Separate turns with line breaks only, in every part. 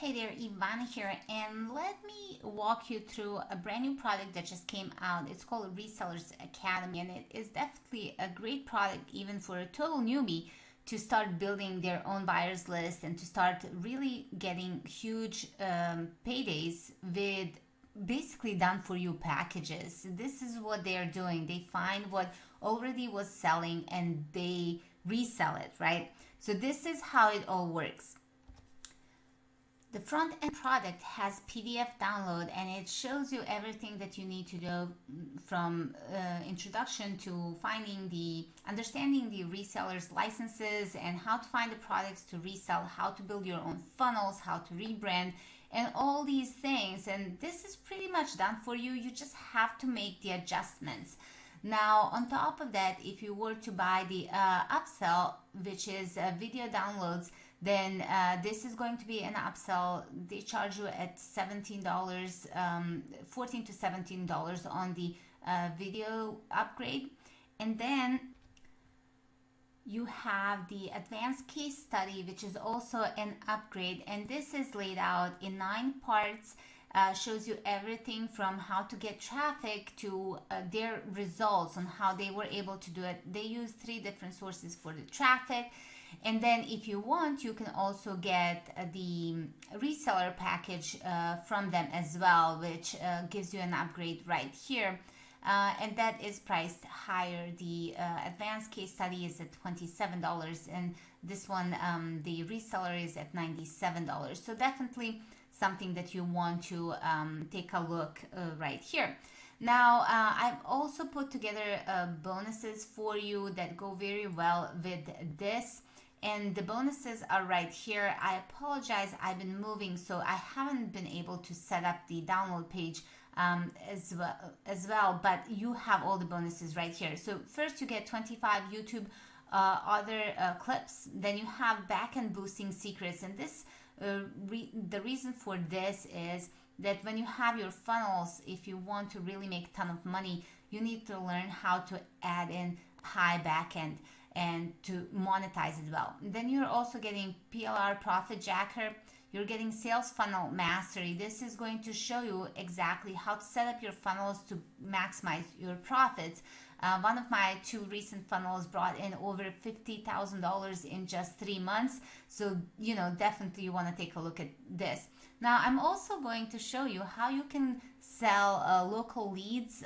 Hey there, Ivana here, and let me walk you through a brand new product that just came out. It's called Resellers Academy, and it is definitely a great product even for a total newbie to start building their own buyers list and to start really getting huge paydays with basically done for you packages. This is what they are doing. They find what already was selling and they resell it, right? So this is how it all works. The front end product has PDF download and it shows you everything that you need to do from introduction to understanding the resellers licenses and how to find the products to resell, how to build your own funnels, how to rebrand and all these things. And this is pretty much done for you. You just have to make the adjustments. Now, on top of that, if you were to buy the upsell, which is video downloads, then this is going to be an upsell. They charge you at $17, $14 to $17 on the video upgrade. And then you have the advanced case study, which is also an upgrade. And this is laid out in 9 parts. Shows you everything from how to get traffic to their results on how they were able to do it. They use 3 different sources for the traffic. And then if you want, you can also get the reseller package from them as well, which gives you an upgrade right here. And that is priced higher. The advanced case study is at $27 and this one, the reseller is at $97. So definitely something that you want to take a look right here. Now, I've also put together bonuses for you that go very well with this. And the bonuses are right here. I apologize, I've been moving, so I haven't been able to set up the download page as well, but you have all the bonuses right here. So first you get 25 YouTube other clips, then you have backend boosting secrets, and this the reason for this is that when you have your funnels, if you want to really make a ton of money, you need to learn how to add in high backend and to monetize it well. Then you're also getting PLR Profit Jacker. You're getting Sales Funnel Mastery. This is going to show you exactly how to set up your funnels to maximize your profits. One of my 2 recent funnels brought in over $50,000 in just 3 months. So, you know, definitely you want to take a look at this. Now, I'm also going to show you how you can sell local leads,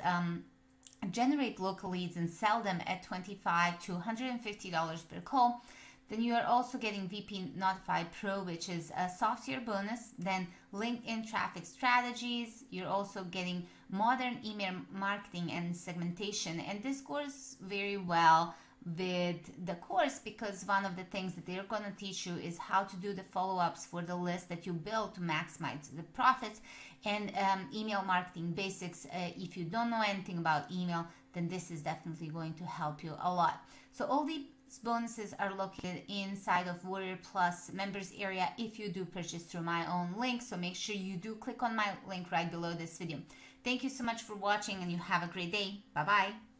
generate local leads and sell them at $25 to $150 per call. Then you are also getting VP Notify Pro, which is a software bonus. Then LinkedIn traffic strategies. You're also getting modern email marketing and segmentation. And this goes very well with the course because one of the things that they're going to teach you is how to do the follow-ups for the list that you build to maximize the profits, and email marketing basics. If you don't know anything about email, then this is definitely going to help you a lot. So all these bonuses are located inside of Warrior Plus members area if you do purchase through my own link. So make sure you do click on my link right below this video. Thank you so much for watching and you have a great day. Bye bye.